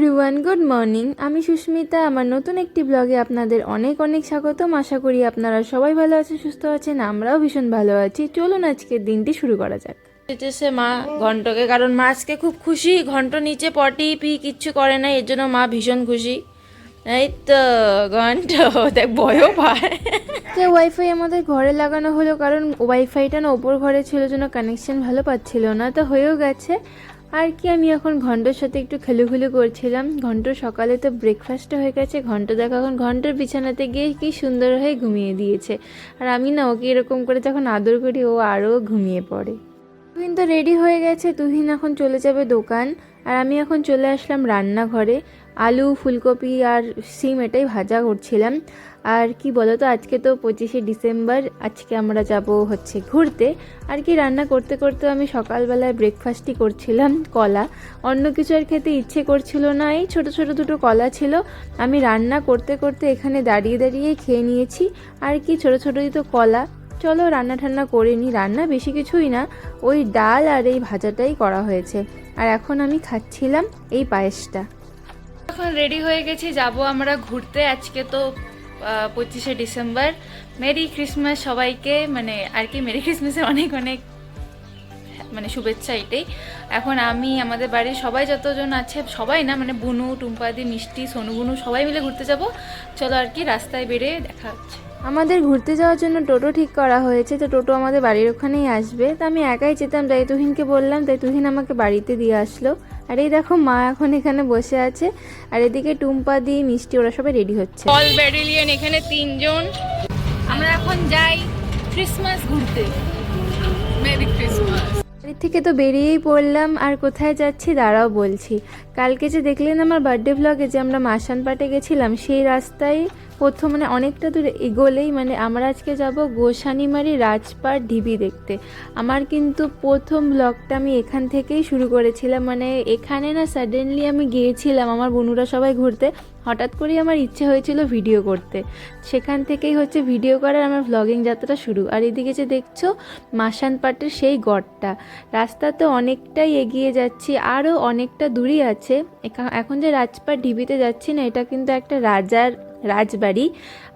Everyone, good morning. আমি সুস্মিতা। আমার নতুন একটি ব্লগে আপনাদের অনেক অনেক স্বাগতম। আশা করি আপনারা সবাই ভালো আছেন, সুস্থ আছেন। আমরাও ভীষণ ভালো আছি। চলুন আজকের দিনটি শুরু করা যাক। যেতেছে মা ঘন্টকে, কারণ মা আজকে খুব খুশি। ঘন্ট নিচে পটি পি কিচ্ছু করে না, এর জন্য মা ভীষণ খুশি। এই তো ঘন্ট দেখ ভয়ও পায়। যে ওয়াইফাই আমাদের ঘরে লাগানো হলো, কারণ ওয়াইফাইটা না ওপর ঘরে ছিল, জন্য কানেকশন ভালো পাচ্ছিল না, তো হয়েও গেছে। আর কি, আমি এখন ঘন্টর সাথে একটু খেলুখেলু করছিলাম। ঘন্ট সকালে তো ব্রেকফাস্টটা হয়ে গেছে। ঘন্ট দেখো এখন ঘন্টর বিছানাতে গিয়ে কি সুন্দর হয়ে ঘুমিয়ে দিয়েছে। আর আমি না ওকে এরকম করে যখন আদর করি, ও আরও ঘুমিয়ে পড়ে। তুহিন তো রেডি হয়ে গেছে। তুহিন এখন চলে যাবে দোকান, আর আমি এখন চলে আসলাম রান্নাঘরে। আলু, ফুলকপি আর সিম এটাই ভাজা করছিলাম। আর কি বলো তো, আজকে তো 25শে ডিসেম্বর, আজকে আমরা যাব হচ্ছে ঘুরতে। আর কি রান্না করতে করতে আমি সকালবেলায় ব্রেকফাস্টই করছিলাম, কলা। অন্য কিছু আর খেতে ইচ্ছে করছিল না, এই ছোট ছোট দুটো কলা ছিল। আমি রান্না করতে করতে এখানে দাঁড়িয়ে দাঁড়িয়ে খেয়ে নিয়েছি। আর কি ছোট ছোটই তো কলা। চলো রান্না ঠান্না করে নিই। রান্না বেশি কিছুই না, ওই ডাল আর এই ভাজাটাই করা হয়েছে। আর এখন আমি খাচ্ছিলাম এই পায়েসটা। এখন রেডি হয়ে গেছি, যাব আমরা ঘুরতে। আজকে তো 25শে ডিসেম্বর। মেরি ক্রিসমাস সবাইকে, মানে আর কি মেরি ক্রিসমাসের অনেক অনেক মানে শুভেচ্ছা এটাই। এখন আমি আমাদের বাড়ির সবাই যতজন আছে, সবাই না মানে বুনু, টুম্পাদি, মিষ্টি, সোনু, বুনু সবাই মিলে ঘুরতে যাব। চলো আর কি রাস্তায় বেরিয়ে দেখা হচ্ছে। আমাদের ঘুরতে যাওয়ার জন্য টোটো ঠিক করা হয়েছে, তো টোটো আমাদের বাড়ির ওখানেই আসবে। তো আমি একাই যেতাম, তাই তুহিনকে বললাম, তাই তুহিন আমাকে বাড়িতে দিয়ে আসলো। আর এই দেখো মা এখন এখানে বসে আছে, আর এদিকে টুম্পা দি, মিষ্টি ওরা সবাই রেডি হচ্ছে। অল ব্যাটালিয়ন এখানে 3জন। আমরা এখন যাই ক্রিসমাস ঘুরতে। Merry Christmas. বাড়ি থেকে তো বেরিয়েই পড়লাম। আর কোথায় যাচ্ছি দাঁড়াও বলছি। কালকে যে দেখলেন আমার বার্থডে ভ্লগে যে আমরা মাসানপাটে গেছিলাম, সেই রাস্তায় প্রথম মানে অনেকটা দূরে এগোলেই মানে আমরা আজকে যাব গোসানিমারি রাজপাট ঢিবি দেখতে। আমার কিন্তু প্রথম ব্লগটা আমি এখান থেকেই শুরু করেছিলাম। মানে এখানে না সাডেনলি আমি গিয়েছিলাম আমার বন্ধুরা সবাই ঘুরতে। হঠাৎ করেই আমার ইচ্ছে হয়েছিল ভিডিও করতে, সেখান থেকেই হচ্ছে ভিডিও করার আমার ভ্লগিং যাত্রা শুরু। আর এদিকে যে দেখছো মাসানপাটের সেই গড়টা, রাস্তা তো অনেকটাই এগিয়ে যাচ্ছি, আরও অনেকটা দূরই আছে। এখন যে রাজপাট ঢিবিতে যাচ্ছি না, এটা কিন্তু একটা রাজার রাজবাড়ি।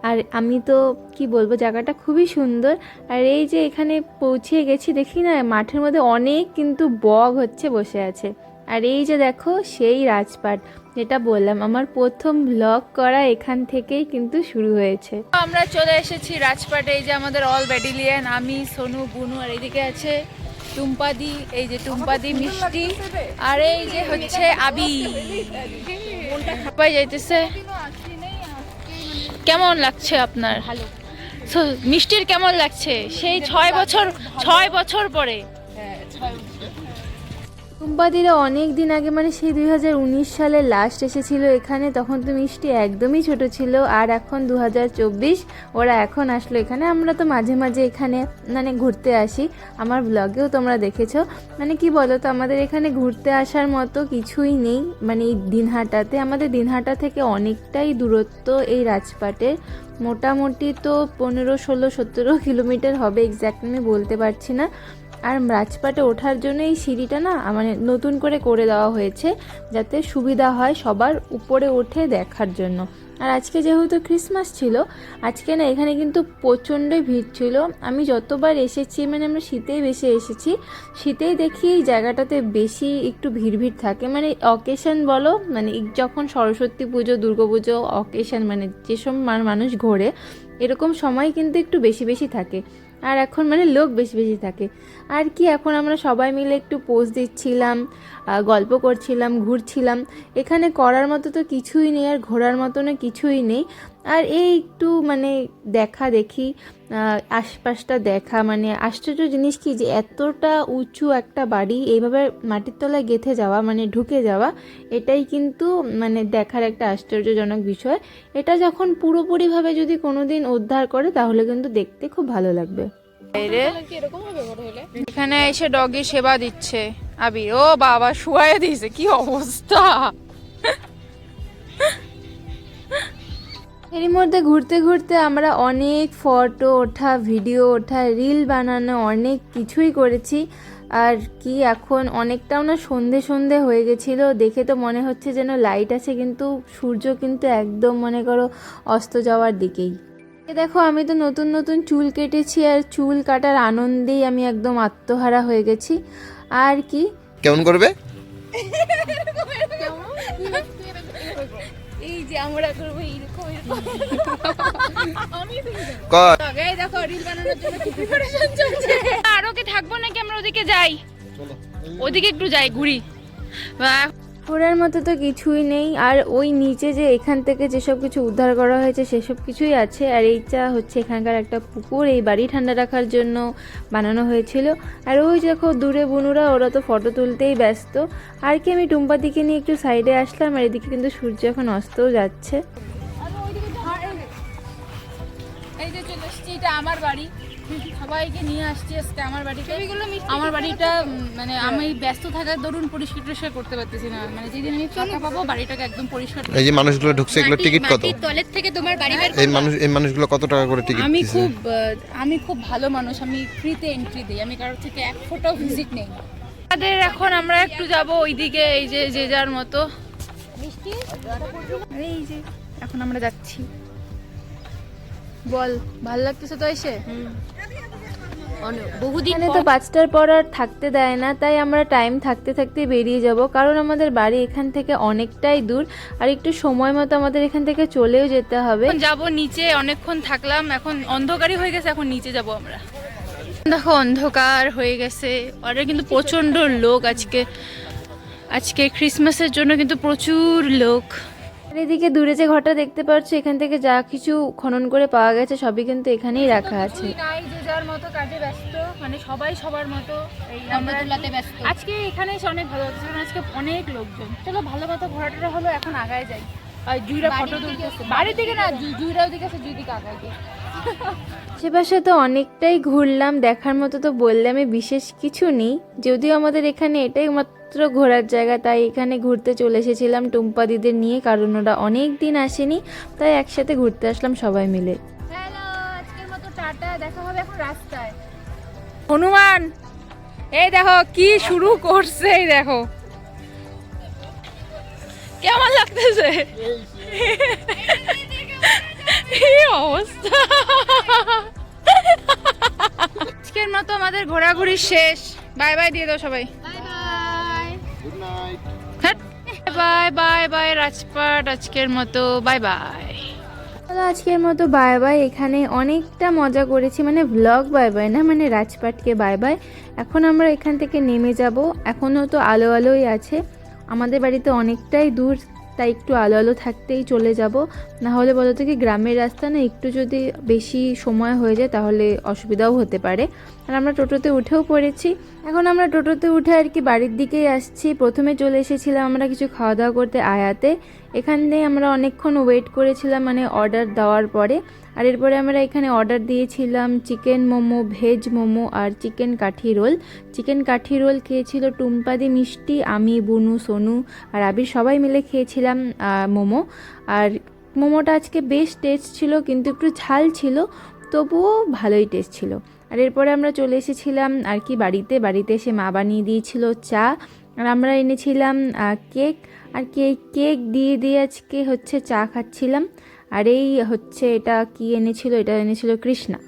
আর আমি তো কি বলবো, জায়গাটা খুবই সুন্দর। আর এই যে এখানে পৌঁছে গেছি, দেখি না মাঠের মধ্যে অনেক কিন্তু বক হচ্ছে বসে আছে। আর এই যে দেখো সেই রাজপাট, যেটা বললাম আমার প্রথম ব্লগ করা এখান থেকেই কিন্তু শুরু হয়েছে। আমরা চলে এসেছি রাজপাটে। এই যে আমাদের অল ব্যাটালিয়ন, আমি, সোনু, বুনু, আর এইদিকে আছে টুম্পাদি। এই যে টুম্পাদি, মিষ্টি, আর এই যে হচ্ছে আবি। সবাই যাইতেছে। কেমন লাগছে আপনার? ভালো। মিষ্টির কেমন লাগছে? সেই 6 বছর পরে। টুম্পাদিরা অনেক দিন আগে, মানে সেই 2019 সালে লাস্ট এসেছিল এখানে। তখন তো মিষ্টি একদমই ছোট ছিল। আর এখন 2024, ওরা এখন আসলো এখানে। আমরা তো মাঝে মাঝে এখানে মানে ঘুরতে আসি, আমার ব্লগেও তোমরা দেখেছো। মানে কি বলো তো, আমাদের এখানে ঘুরতে আসার মতো কিছুই নেই। মানে এই দিনহাটাতে, আমাদের দিনহাটা থেকে অনেকটাই দূরত্ব এই রাজপাটের। মোটামুটি তো 15, 16, 17 কিলোমিটার হবে, এক্স্যাক্ট আমি বলতে পারছি না। আর রাজপাটে ওঠার জন্য এই সিঁড়িটা না মানে নতুন করে দেওয়া হয়েছে, যাতে সুবিধা হয় সবার উপরে উঠে দেখার জন্য। আর আজকে যেহেতু ক্রিসমাস ছিল, আজকে না এখানে কিন্তু প্রচণ্ডই ভিড় ছিল। আমি যতবার এসেছি, মানে আমরা শীতেই বেশি এসেছি, শীতেই দেখি এই জায়গাটাতে বেশি একটু ভিড় থাকে। মানে অকেশন বলো, মানে যখন সরস্বতী পুজো, দুর্গা পুজো অকেশন, মানে যেসব মানুষ ঘোরে, এরকম সময় কিন্তু একটু বেশি থাকে। আর এখন মানে লোক বেশি থাকে। আর কি এখন আমরা সবাই মিলে একটু পোজ দিচ্ছিলাম, গল্প করছিলাম, ঘুরছিলাম। এখানে করার মতো তো কিছুই নেই, আর ঘোরার মতনও কিছুই নেই। আর এই একটু মানে দেখি আশপাশটা দেখা। মানে আশ্চর্য জিনিস কি, যে এতটা উঁচু একটা বাড়ি এইভাবে মাটির তলায় গেঁথে যাওয়া, মানে ঢুকে যাওয়া, এটাই কিন্তু মানে দেখার একটা আশ্চর্যজনক বিষয়। এটা যখন পুরোপুরিভাবে যদি কোনোদিন উদ্ধার করে, তাহলে কিন্তু দেখতে খুব ভালো লাগবে। এখানে এসে ডগি সেবা দিচ্ছে আবি। ও বাবা, শুয়ায় দিয়েছে, কি অবস্থা। এরই মধ্যে ঘুরতে ঘুরতে আমরা অনেক ফটো ওঠা, ভিডিও ওঠা, রিল বানানো, অনেক কিছুই করেছি। আর কি এখন অনেকটাও না সন্ধে সন্ধে হয়ে গেছিলো, দেখে তো মনে হচ্ছে যেন লাইট আছে, কিন্তু সূর্য কিন্তু একদম মনে করো অস্ত যাওয়ার দিকেই। দেখো আমি তো নতুন নতুন চুল কেটেছি, আর চুল কাটার আনন্দেই আমি একদম আত্মহারা হয়ে গেছি। আর কি কেমন করবে? এই যে আমরা করবো এইরকম আমি দেখো রিল বানানোর জন্য কি প্রিপারেশন চলছে। আরো কি থাকবো নাকি আমরা ওদিকে যাই? ওদিকে একটু যাই ঘুরি। ঘোরার মতো তো কিছুই নেই, আর ওই নিচে যে এখান থেকে যেসব কিছু উদ্ধার করা হয়েছে সেসব কিছুই আছে। আর এইটা হচ্ছে এখানকার একটা পুকুর, এই বাড়ি ঠান্ডা রাখার জন্য বানানো হয়েছিল। আর ওই দেখো দূরে বুনুরা, ওরা তো ফটো তুলতেই ব্যস্ত। আর কি আমি টুম্পাদিকে নিয়ে একটু সাইডে আসলাম, আর এদিকে কিন্তু সূর্য এখন অস্তও যাচ্ছে। এই যে চলে এসছি, এটা আমার বাড়ি, সবাইকে নিয়ে আসছি আজকে আমার বাড়িতে। আমার বাড়িটা মানে আমি ব্যস্ত থাকার দরুন পরিষ্কার করতে পারতেছি না, মানে যেদিন আমি ফাঁকা পাবো বাড়িটাকে একদম পরিষ্কার। এই যে মানুষগুলো ঢুকছে, এগুলো টিকিট কত? টয়লেট থেকে তোমার বাড়ি এই মানুষগুলো কত টাকা করে টিকিট দিচ্ছে? আমি খুব ভালো মানুষ, আমি ফ্রিতে এন্ট্রি দিই, আমি কারোর থেকে এক ফোটাও ভিজিট নেই। আমাদের এখন আমরা একটু যাব ওইদিকে, এই যে যে যার মতো এই যে এখন আমরা যাচ্ছি। বল, ভালো লাগতেছে তো এসে? বহুদিন এখানে তো 5টার পর আর থাকতে দেয় না, তাই আমরা টাইম থাকতে থাকতে বেরিয়ে যাব, কারণ আমাদের বাড়ি এখান থেকে অনেকটাই দূর, আর একটু সময় মতো আমাদের এখান থেকে চলেও যেতে হবে। যাব নিচে, অনেকক্ষণ থাকলাম, এখন অন্ধকারই হয়ে গেছে, এখন নিচে যাব আমরা। দেখো অন্ধকার হয়ে গেছে, আর কিন্তু প্রচন্ড লোক আজকে ক্রিসমাসের জন্য কিন্তু প্রচুর লোক। এদিকে দূরে যে ঘরটা দেখতে পাচ্ছ, এখান থেকে যা কিছু খনন করে পাওয়া গেছে সবই কিন্তু এখানেই রাখা আছে। যে যার মতো কাজে ব্যস্ত, মানে সবাই সবার মতো ব্যস্ত। আজকে এখানে এসে অনেক ভালো লাগছে, কারণ আজকে অনেক লোকজন। চলো ভালো মতো ঘোরাটা হলো, এখন আগায় যাই। আর জুইরা ফটো তুলতেছে, বাড়ি থেকে না, জুইরাও দিকে আছে, জুই দিকে আগায় গিয়ে। আশেপাশে তো অনেকটাই ঘুরলাম, দেখার মতো তো বললামই বিশেষ কিছু নেই, যদিও আমাদের এখানে এটাই মাত্র ঘোরার জায়গা, তাই এখানে ঘুরতে চলে এসেছিলাম টুম্পা দিদের নিয়ে, কারণ ওরা অনেক দিন আসেনি, তাই একসাথে ঘুরতে আসলাম সবাই মিলে। হ্যালো, আজকের মতো টাটা, দেখা হবে এখন রাস্তায়। হনুমান এই দেখো কি শুরু করছে, এই দেখো কেমন লাগতেছে এই অবস্থা। আজকের মতো আমাদের ঘোরাঘুরি শেষ, বাই বাই দিয়ে দাও সবাই। বাই বাই বাই রাজপাট, আজকের মতো বাই বাই। আজকের মতো বাই বাই। এখানে অনেকটা মজা করেছি, মানে ভ্লগ বাই বাই না, মানে রাজপাটকে বাই বাই। এখন আমরা এখান থেকে নেমে যাব, এখনও তো আলো আলোই আছে, আমাদের বাড়িতে অনেকটাই দূর, তাই একটু আলো আলো থাকতেই চলে যাব, না হলে বলো তো কি গ্রামের রাস্তা না, একটু যদি বেশি সময় হয়ে যায় তাহলে অসুবিধাও হতে পারে। আর আমরা টোটোতে উঠেও পড়েছি, এখন আমরা টোটোতে উঠে আর কি বাড়ির দিকেই আসছি। প্রথমে চলে এসেছিলাম আমরা কিছু খাওয়া দাওয়া করতে আয়াতে, এখানে আমরা অনেকক্ষণ ওয়েট করেছিলাম, মানে অর্ডার দেওয়ার পরে। আর এরপরে আমরা এখানে অর্ডার দিয়েছিলাম চিকেন মোমো, ভেজ মোমো আর চিকেন কাঠি রোল। চিকেন কাঠি রোল খেয়েছিল টুম্পাদি, মিষ্টি, আমি, বুনু, সোনু আর আবির সবাই মিলে খেয়েছিলাম মোমো। আর মোমোটা আজকে বেশ টেস্ট ছিল, কিন্তু একটু ঝাল ছিল, তবুও ভালোই টেস্ট ছিল। আর এরপরে আমরা চলে এসেছিলাম আর কি বাড়িতে এসে মা বানিয়ে দিয়েছিল চা, আর আমরা এনেছিলাম কেক, আর কেক দিয়ে আজকে হচ্ছে চা খাচ্ছিলাম। আর এই হচ্ছে এটা কি এনেছিল, এটা এনেছিল কৃষ্ণা।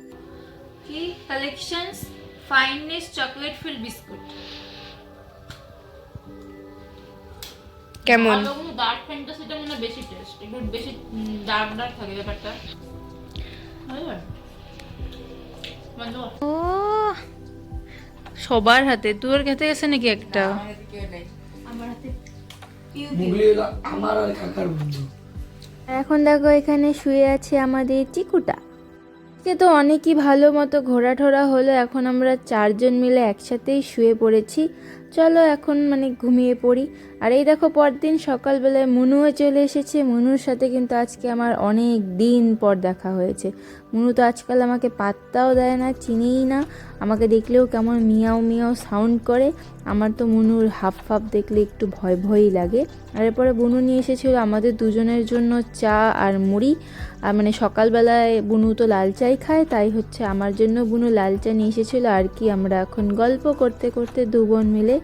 কি collections finest chocolate fill biscuit. কেমন? ডার্ক ফ্যান্টাসিটা মনে বেশি টেস্ট, একটু বেশি ডার্ক থাকে ব্যাপারটা। ও সবার হাতে, তোর খেতে গেছে নাকি একটা? আমার হাতে আমার আর কাকার বন্ধু। এখন দেখো এখানে শুয়ে আছে আমাদের চিকুটা। আজকে তো অনেকই ভালো মতো ঘোরাঠোরা হলো, এখন আমরা 4জন মিলে একসাথেই শুয়ে পড়েছি। চলো এখন মানে ঘুমিয়ে পড়ি। আর এই দেখো পরদিন সকালবেলায় মুনুও চলে এসেছে। মুনুর সাথে কিন্তু আজকে আমার অনেক দিন পর দেখা হয়েছে। মুনু তো আজকাল আমাকে পাত্তাও দেয় না, চিনেই না, আমাকে দেখলেও কেমন মিয়াও মিয়াও সাউন্ড করে। আমার তো মুনুর হাফ হাফ দেখলে একটু ভয় ভয়ই লাগে। আর এরপরে বুনু নিয়ে এসেছিল আমাদের দুজনের জন্য চা আর মুড়ি। আর মানে সকালবেলায় বুনু তো লাল চাই খায়, তাই হচ্ছে আমার জন্য বুনু লাল চা নিয়ে এসেছিলো আর কি। আমরা এখন গল্প করতে করতে দু বোন মিলে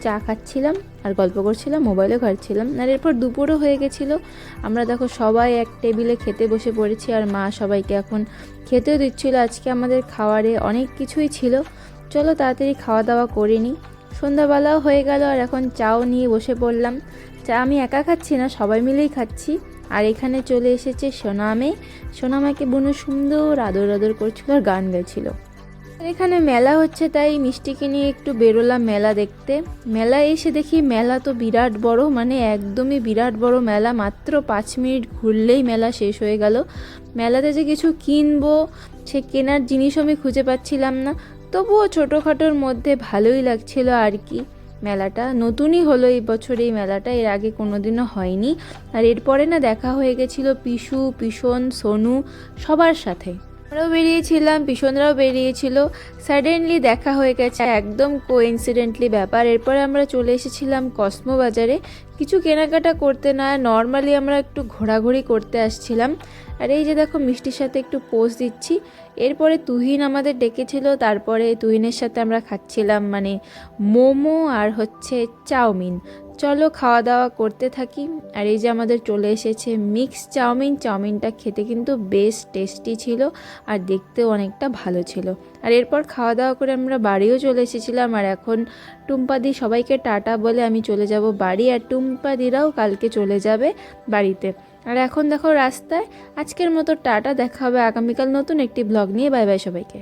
চা খাচ্ছিলাম আর গল্প করছিলাম, মোবাইলে ঘাটছিলাম। আর এরপর দুপুরও হয়ে গেছিলো। আমরা দেখো সবাই এক টেবিলে খেতে বসে পড়েছি আর মা সবাইকে এখন খেতেও দিচ্ছিল। আজকে আমাদের খাওয়ারে অনেক কিছুই ছিল। চলো তাড়াতাড়ি খাওয়া দাওয়া করে নিই। সন্ধ্যাবেলাও হয়ে গেল আর এখন চাও নিয়ে বসে পড়লাম। চা আমি একা খাচ্ছি না, সবাই মিলেই খাচ্ছি। আর এখানে চলে এসেছে সোনামে। সোনামাকে বুনু সুন্দর আদর আদর করছিল আর গান গাইছিল। এখানে মেলা হচ্ছে তাই মিষ্টিকে নিয়ে একটু বেরোলাম মেলা দেখতে। মেলায় এসে দেখি মেলা তো বিরাট বড়, মানে একদমই বিরাট বড় মেলা। মাত্র 5 মিনিট ঘুরলেই মেলা শেষ হয়ে গেল। মেলাতে যে কিছু কিনবো সে কেনার জিনিসও আমি খুঁজে পাচ্ছিলাম না, তবুও ছোটোখাটোর মধ্যে ভালোই লাগছিল আর কি। মেলাটা নতুনই হলো এই বছর, এই মেলাটা এর আগে কোনোদিনও হয়নি। আর এরপরে না দেখা হয়ে গেছিলো পিসু, পিসন, সোনু সবার সাথে। আমরাও বেরিয়েছিলাম, পিসনরাও বেরিয়েছিল। সাডেনলি দেখা হয়ে গেছে, একদম কোইন্সিডেন্টলি ব্যাপার। এরপরে আমরা চলে এসেছিলাম কসমো বাজারে কিছু কেনাকাটা করতে। না নর্মালি আমরা একটু ঘোরাঘুরি করতে আসছিলাম। আর এই যে দেখো মিষ্টির সাথে একটু পোজ দিচ্ছি। এরপরে তুহিন আমাদের ডেকেছিল, তারপরে তুহিনের সাথে আমরা খাচ্ছিলাম মানে মোমো আর হচ্ছে চাউমিন। চলো খাওয়া দাওয়া করতে থাকি। আর এই যে আমাদের চলে এসেছে মিক্স চাউমিন। চাউমিনটা খেতে কিন্তু বেশ টেস্টি ছিল আর দেখতেও অনেকটা ভালো ছিল। আর এরপর খাওয়া দাওয়া করে আমরা বাড়িও চলে এসেছিলাম। আর এখন টুম্পাদি সবাইকে টাটা বলে আমি চলে যাব বাড়ি, আর টুম্পাদিরাও কালকে চলে যাবে বাড়িতে। আর এখন দেখো রাস্তায়। আজকের মতো টাটা, দেখা হবে আগামীকাল নতুন একটি ব্লগ নিয়ে। বাই বাই সবাইকে।